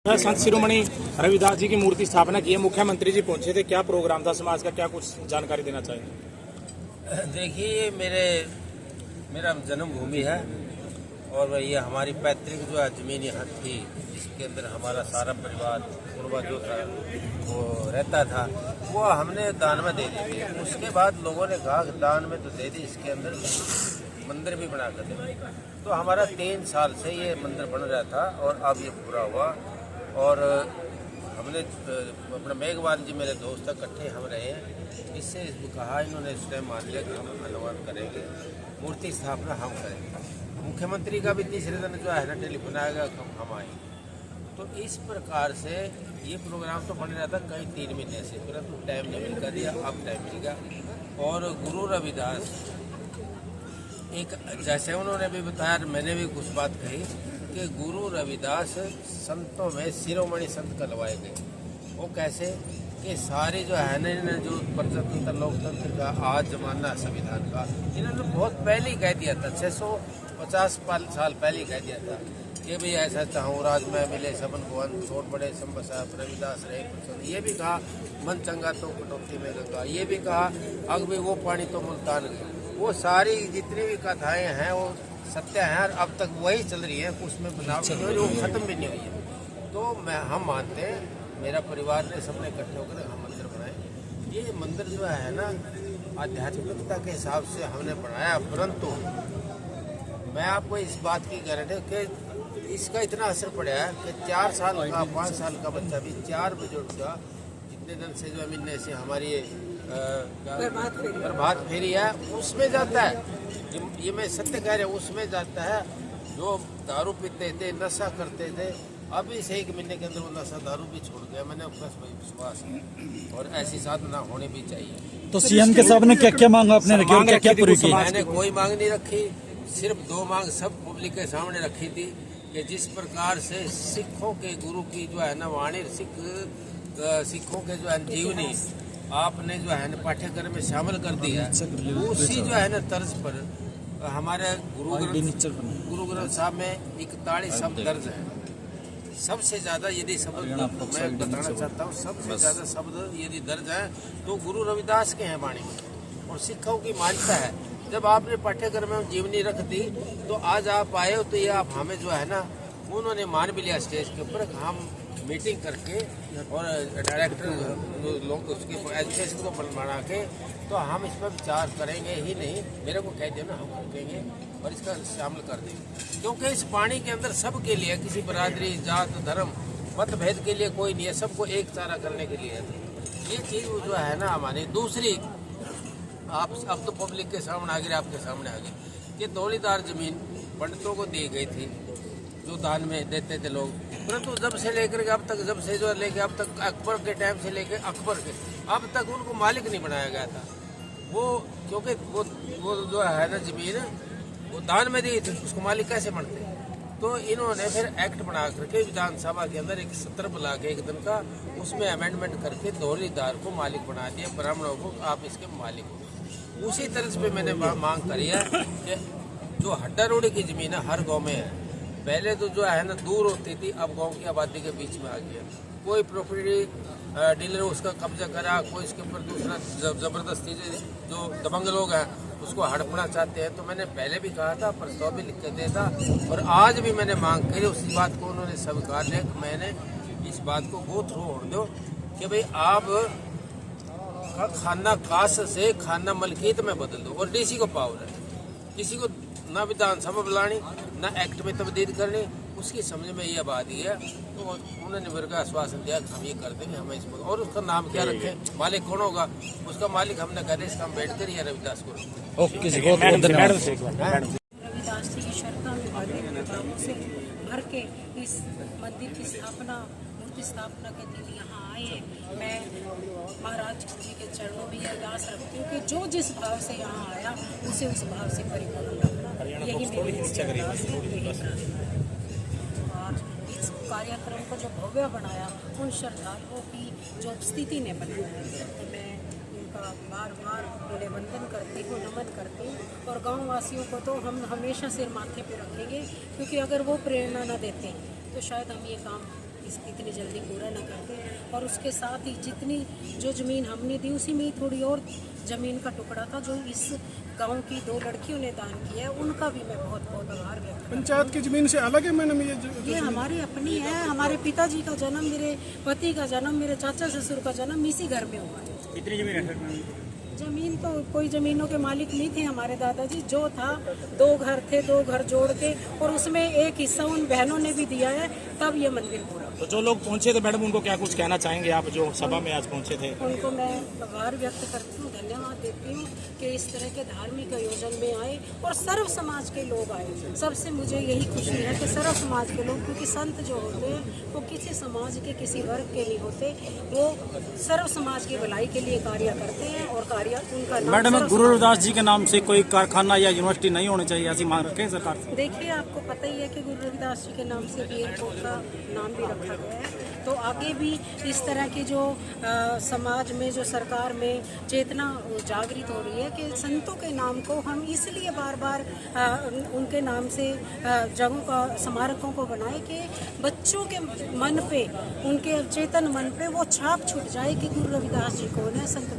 संत शिरोमणि रविदास जी की मूर्ति स्थापना की है, मुख्यमंत्री जी पहुंचे थे, क्या प्रोग्राम था, समाज का क्या कुछ जानकारी देना चाहिए? देखिए, मेरा जन्मभूमि है और ये हमारी पैतृक जो है जमीन यहाँ थी, जिसके अंदर हमारा सारा परिवार पूर्वज जो था वो रहता था, वो हमने दान में दे दी थी। उसके बाद लोगों ने कहा कि दान में तो दे दी, इसके अंदर मंदिर भी बना कर दे। तो हमारा 3 साल से ये मंदिर बन रहा था और अब ये पूरा हुआ। और हमने अपना मेघवाल जी मेरे दोस्त इकट्ठे हम रहे हैं, इससे कहा, इन्होंने इस टाइम मान लिया कि हम अनुवाद करेंगे, मूर्ति स्थापना हम करेंगे। मुख्यमंत्री का भी तीसरे दिन जो है ना टेलीफोन आएगा, हम आएंगे। तो इस प्रकार से ये प्रोग्राम तो बन रहा था कई 3 महीने से, परंतु टाइम नहीं मिल कर दिया, अब टाइम मिल गया। और गुरु रविदास एक, जैसे उन्होंने भी बताया, मैंने भी कुछ बात कही कि गुरु रविदास संतों में शिरोमणि संत कहलवाए गए। वो कैसे कि सारे जो है ना, जो प्रजातंत्र लोकतंत्र का आज जमाना संविधान का, इन्होंने बहुत पहले ही कह दिया था, 650 साल पहले ही कह दिया था कि भाई ऐसा चाहूँ राज में मिले सबन को अन्न, छोट बड़े संबसा रविदास रहे प्रसन्न। ये भी कहा मन चंगा तो कटौती में गंगा। ये भी कहा अग भी वो पानी तो मुल्तान गए। वो सारी जितनी भी कथाएं हैं वो सत्य हैं और अब तक वही चल रही है, उसमें बनावट नहीं हुई, वो खत्म भी नहीं हुई है। तो हम मानते हैं, मेरा परिवार ने सबने इकट्ठे होकर हम मंदिर बनाए। ये मंदिर जो है ना, आध्यात्मिकता के हिसाब से हमने बनाया, परंतु मैं आपको इस बात की गारंटी कि इसका इतना असर पड़ा है कि 4 साल का 5 साल का बच्चा भी 4 बुजुर्ग का जितने दिन से जो मिलने से हमारी प्रभात फेरी है उसमें जाता है। ये मैं सत्य कह रहा हूँ, उसमें जाता है। जो दारू पीते थे, नशा करते थे, अभी से 1 महीने के अंदर वो नशा दारू भी छोड़ गया। मैंने बस वही विश्वास है और ऐसी साधना होनी भी चाहिए। तो सीएम के साहब ने क्या क्या मांग आपने रखी और क्या क्या पूरी की? मैंने कोई मांग नहीं रखी, सिर्फ 2 मांग सब पब्लिक के सामने रखी थी कि जिस प्रकार से सिखों के गुरु की जो है ना वाणी, सिखों के जो है जीवनी आपने जो है ना पाठ्यक्रम में शामिल कर दिया, उसी जो है ना तर्ज पर हमारे गुरु ग्रंथ साहब में 41 शब्द दर्ज है। सबसे ज्यादा यदि शब्द मैं बताना चाहता हूँ, सबसे ज्यादा शब्द यदि दर्ज है तो गुरु रविदास के हैं वाणी में और सिखों की मान्यता है। जब आपने पाठ्यक्रम में जीवनी रख दी तो आज आप आए हो, तो ये आप हमें जो है ना, उन्होंने मान भी लिया स्टेज के ऊपर। हम मीटिंग करके और डायरेक्टर लोग उसकी एजुकेशन को बना के, तो हम इस पर विचार करेंगे ही नहीं, मेरे को कह दिया ना, हम करेंगे और इसका शामिल कर देंगे। क्योंकि इस वाणी के अंदर सबके लिए, किसी बरादरी, जात, धर्म, मतभेद के लिए कोई नहीं है, सबको एक सारा करने के लिए है। ये चीज़ जो है ना हमारी दूसरी, आप अब तो पब्लिक के सामने आ गए, आपके सामने आ गए कि दौड़ीदार जमीन पंडितों को दी गई थी जो दान में देते थे लोग, परंतु जब से लेकर के अब तक, जब से जो लेके अब तक, अकबर के टाइम से लेके अकबर के अब तक उनको मालिक नहीं बनाया गया था। वो क्योंकि वो जो है ना जमीन वो दान में दी थी, उसको मालिक कैसे बनते? तो इन्होंने फिर एक्ट बना करके विधानसभा के अंदर एक सत्र बुला के 1 दिन का, उसमें अमेंडमेंट करके दौड़ीदार को मालिक बना दिया, ब्राह्मणों को आप इसके मालिक हो। उसी तरह पे मैंने मांग करी है कि जो हड्डा रोड़ी की जमीन है हर गाँव में है, पहले तो जो है ना दूर होती थी, अब गांव की आबादी के बीच में आ गया। कोई प्रॉपर्टी डीलर उसका कब्जा करा, कोई इसके ऊपर दूसरा जबरदस्ती जो दबंग लोग हैं उसको हड़पना चाहते हैं। तो मैंने पहले भी कहा था, प्रस्ताव भी लिख के दिया था और आज भी मैंने मांग करी, उसी बात को उन्होंने स्वीकार लिया। मैंने इस बात को गो थ्रू होड़ दो कि भाई आप खाना काश से खाना मलकियत में बदल दो। और डीसी को पावर है, किसी को ना विधानसभा बुलानी, ना एक्ट में तब्दील करनी, उसकी समझ में ये बात ही है। तो उन्होंने मेरे को आश्वासन दिया कि हम ये कर देंगे, हमें इसमें। और उसका नाम क्या रखें, मालिक कौन होगा? उसका मालिक हमने कहा इसका हम बैठ कर ही रविदास को। रविदास जी की श्रद्धा में से भर के इस मंदिर की स्थापना, मूर्ति स्थापना के दिन यहाँ आए। मैं महाराज जी के चरणों में अरदास रखती हूँ कि जो जिस भाव से यहाँ आया उसे उस भाव से परिपूर्ण रखना, यही मेरी अरदास है। और इस कार्यक्रम को जो भव्य बनाया, उन श्रद्धालुओं की जो स्थिति ने बनाया है, तो मैं उनका बार बार उन्हें वंदन करती हूँ, नमन करती हूँ। और गाँव वासियों को तो हम हमेशा सिर माथे पे रखेंगे, क्योंकि अगर वो प्रेरणा न देते तो शायद हम ये काम इतनी जल्दी पूरा ना करते। और उसके साथ ही जितनी जो ज़मीन हमने दी उसी में ही थोड़ी और ज़मीन का टुकड़ा था जो इस गांव की 2 लड़कियों ने दान किया है, उनका भी मैं बहुत बहुत आभार व्यक्त करती हूं। पंचायत की जमीन से अलग है मैडम ये हमारी अपनी है। हमारे पिताजी का जन्म, मेरे पति का जन्म, मेरे चाचा ससुर का जन्म इसी घर में हुआ है। कितनी जमीन है? जमीन तो कोई ज़मीनों के मालिक नहीं थे हमारे दादाजी, जो था 2 घर थे, 2 घर जोड़ के, और उसमें एक हिस्सा उन बहनों ने भी दिया है, तब ये मंदिर पूरा। तो जो लोग पहुंचे थे मैडम उनको क्या कुछ कहना चाहेंगे आप जो सभा में आज पहुंचे थे? उनको मैं आभार व्यक्त करती हूँ, धन्यवाद देती हूँ कि इस तरह के धार्मिक आयोजन में आए और सर्व समाज के लोग आए। सबसे मुझे यही खुशी है कि सर्व समाज के लोग, क्योंकि संत जो होते हैं वो किसी समाज के किसी वर्ग के नहीं होते, वो सर्व समाज की भलाई के लिए कार्य करते हैं और कार्य उनका नाम मैडम सर्व गुरु समाज। रविदास जी के नाम से कोई कारखाना या यूनिवर्सिटी नहीं होनी चाहिए, ऐसी मांग रखें सरकार से? देखिए, आपको पता ही है कि गुरु रविदास जी के नाम से भी एयरपोर्ट का नाम भी रखा गया है। तो आगे भी इस तरह की जो समाज में, जो सरकार में चेतना जागृत हो रही है कि संतों के नाम को हम इसलिए बार बार उनके नाम से जगहों का, स्मारकों को बनाए कि बच्चों के मन पे, उनके चेतन मन पे वो छाप छूट जाए कि गुरु रविदास जी कौन है, संत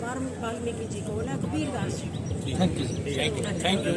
वाल्मीकि जी कौन है, Kabirdas ji. Thank you. Thank you.